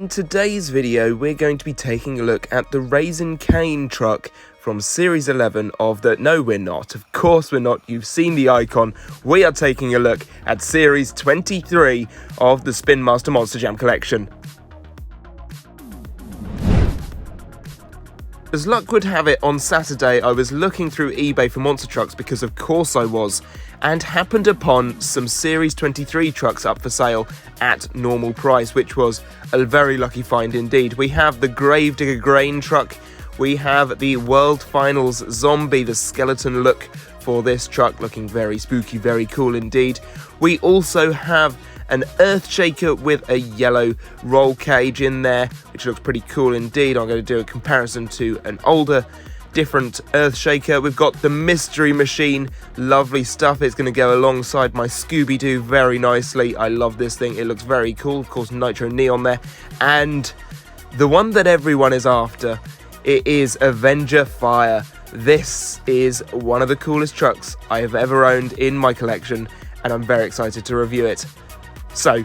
In today's video, we're going to be taking a look at the Raising Cane truck from Series 11 of the... No, we're not. Of course we're not. You've seen the icon. We are taking a look at Series 23 of the Spin Master Monster Jam collection. As luck would have it, on Saturday I was looking through eBay for monster trucks, because of course I was, and happened upon some Series 23 trucks up for sale at normal price, which was a very lucky find indeed. We have the Gravedigger Grain truck, we have the World Finals Zombie, the skeleton look for this truck, looking very spooky, very cool indeed. We also have an Earthshaker with a yellow roll cage in there, which looks pretty cool indeed. I'm going to do a comparison to an older, different Earthshaker. We've got the Mystery Machine, lovely stuff. It's going to go alongside my Scooby-Doo very nicely. I love this thing, it looks very cool. Of course, Nitro Neon there. And the one that everyone is after, it is Avenger Fire. This is one of the coolest trucks I have ever owned in my collection, and I'm very excited to review it. So,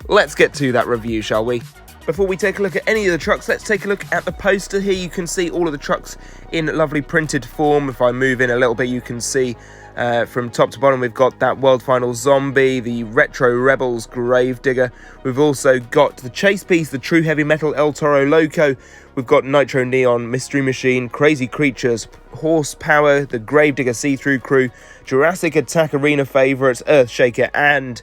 let's get to that review, shall we? Before we take a look at any of the trucks, let's take a look at the poster. Here you can see all of the trucks in lovely printed form. If I move in a little bit, you can see from top to bottom, we've got that World Final Zombie, the Retro Rebels Gravedigger. We've also got the Chase Piece, the True Heavy Metal El Toro Loco. We've got Nitro Neon, Mystery Machine, Crazy Creatures, Horsepower, the Gravedigger See-Through Crew, Jurassic Attack Arena Favorites, Earthshaker, and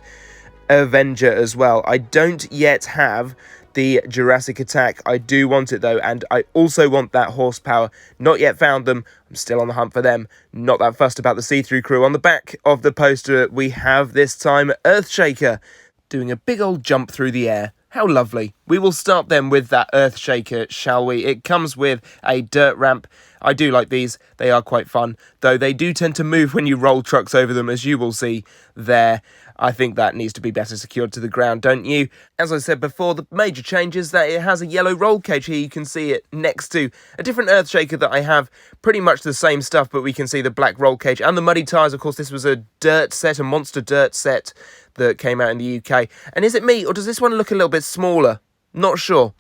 Avenger as well. I don't yet have the Jurassic Attack. I do want it though, and I also want that Horsepower. Not yet found them. I'm still on the hunt for them. Not that fussed about the See-Through Crew. On the back of the poster, we have this time Earthshaker doing a big old jump through the air. How lovely. We will start then with that Earthshaker, shall we? It comes with a dirt ramp. I do like these. They are quite fun, though they do tend to move when you roll trucks over them, as you will see there. I think that needs to be better secured to the ground, don't you? As I said before, the major change is that it has a yellow roll cage here. You can see it next to a different Earthshaker that I have. Pretty much the same stuff, but we can see the black roll cage and the muddy tyres. Of course, this was a dirt set, a monster dirt set that came out in the UK. And is it me, or does this one look a little bit smaller? Not sure.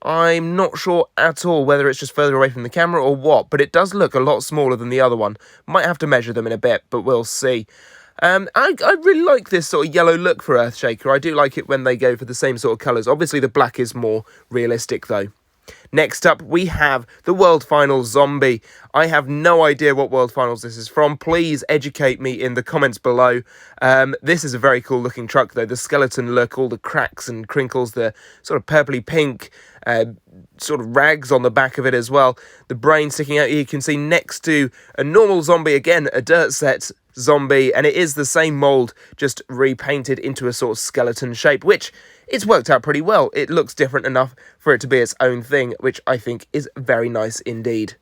I'm not sure at all whether it's just further away from the camera or what, but it does look a lot smaller than the other one. Might have to measure them in a bit, but we'll see. I really like this sort of yellow look for Earthshaker. I do like it when they go for the same sort of colours. Obviously, the black is more realistic, though. Next up, we have the World Finals Zombie. I have no idea what World Finals this is from. Please educate me in the comments below. This is a very cool looking truck, though. The skeleton look, all the cracks and crinkles, the sort of purpley pink sort of rags on the back of it as well. The brain sticking out here, you can see next to a normal zombie, again, a dirt set zombie, and it is the same mould, just repainted into a sort of skeleton shape, which it's worked out pretty well. It looks different enough for it to be its own thing, which I think is very nice indeed.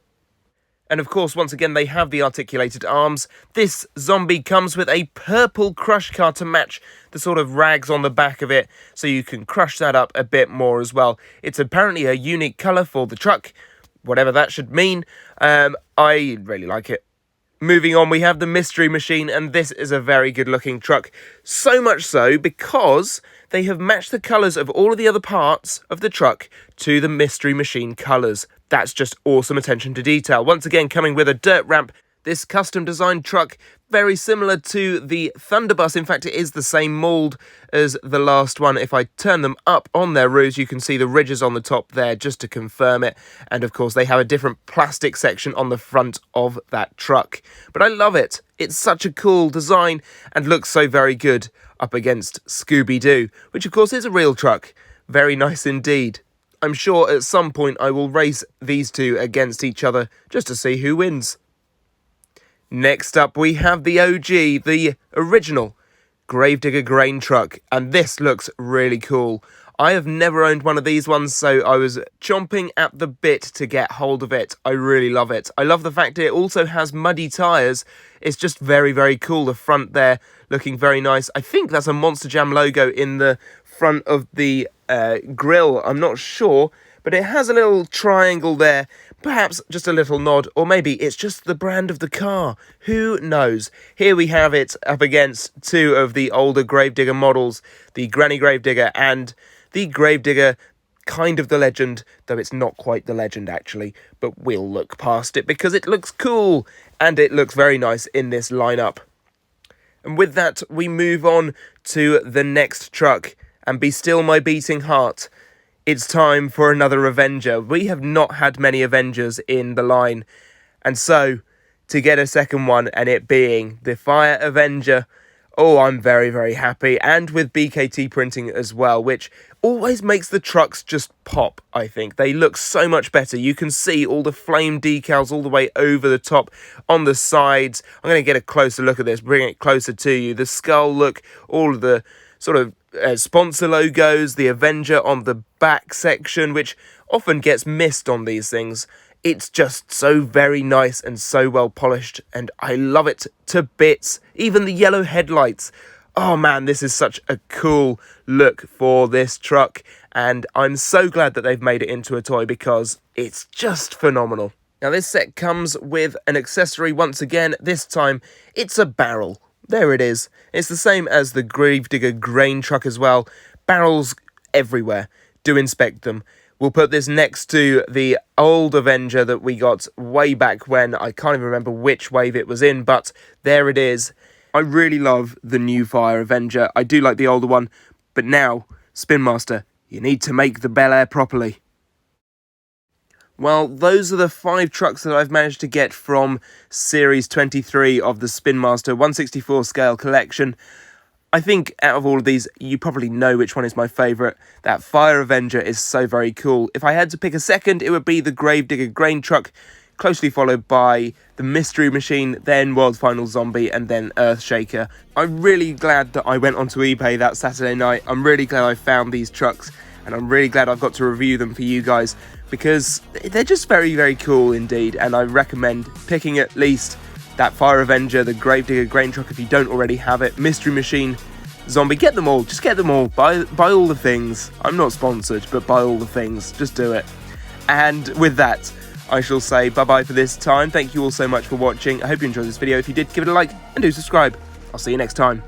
And of course, once again, they have the articulated arms. This zombie comes with a purple crush car to match the sort of rags on the back of it, so you can crush that up a bit more as well. It's apparently a unique colour for the truck, whatever that should mean. I really like it. Moving on, we have the Mystery Machine, and this is a very good looking truck. So much so because they have matched the colours of all of the other parts of the truck to the Mystery Machine colours. That's just awesome attention to detail. Once again, coming with a dirt ramp, this custom designed truck, very similar to the Thunderbus. In fact, it is the same mould as the last one. If I turn them up on their roofs, you can see the ridges on the top there, just to confirm it. And of course, they have a different plastic section on the front of that truck. But I love it. It's such a cool design and looks so very good up against Scooby-Doo, which of course is a real truck. Very nice indeed. I'm sure at some point I will race these two against each other just to see who wins. Next up, we have the OG, the original Gravedigger Grain truck, and this looks really cool. I have never owned one of these ones, so I was chomping at the bit to get hold of it. I really love it. I love the fact it also has muddy tyres. It's just very, very cool. The front there looking very nice. I think that's a Monster Jam logo in the front of the grille. I'm not sure, but it has a little triangle there. Perhaps just a little nod, or maybe it's just the brand of the car. Who knows? Here we have it up against two of the older Gravedigger models, the Granny Gravedigger and the Gravedigger kind of the Legend, though it's not quite the Legend actually, but we'll look past it because it looks cool and it looks very nice in this lineup. And with that, we move on to the next truck, and Be Still My Beating Heart. It's time for another Avenger. We have not had many Avengers in the line, and so to get a second one, and it being the Fire Avenger, oh, I'm very, very happy. And with BKT printing as well, which always makes the trucks just pop, I think. They look so much better. You can see all the flame decals all the way over the top, on the sides. I'm going to get a closer look at this, bring it closer to you. The skull look, all of the sort of sponsor logos, the Avenger on the back section, which often gets missed on these things. It's just so very nice and so well polished, and I love it to bits. Even the yellow headlights. Oh man, this is such a cool look for this truck, and I'm so glad that they've made it into a toy because it's just phenomenal. Now this set comes with an accessory once again. This time it's a barrel. There it is. It's the same as the Gravedigger grain truck as well. Barrels everywhere. Do inspect them. We'll put this next to the old Avenger that we got way back when. I can't even remember which wave it was in, but there it is. I really love the new Fire Avenger. I do like the older one, but now, Spin Master, you need to make the Bel Air properly. Well, those are the 5 trucks that I've managed to get from Series 23 of the Spin Master 164 scale collection. I think out of all of these, you probably know which one is my favourite. That Fire Avenger is so very cool. If I had to pick a second, it would be the Gravedigger grain truck, closely followed by the Mystery Machine, then World Final Zombie, and then Earthshaker. I'm really glad that I went onto eBay that Saturday night. I'm really glad I found these trucks, and I'm really glad I've got to review them for you guys, because they're just very, very cool indeed, and I recommend picking at least that Fire Avenger, the Gravedigger grain truck if you don't already have it, Mystery Machine, Zombie. Get them all. Just get them all. Buy all the things. I'm not sponsored, but buy all the things. Just do it. And with that, I shall say bye-bye for this time. Thank you all so much for watching. I hope you enjoyed this video. If you did, give it a like and do subscribe. I'll see you next time.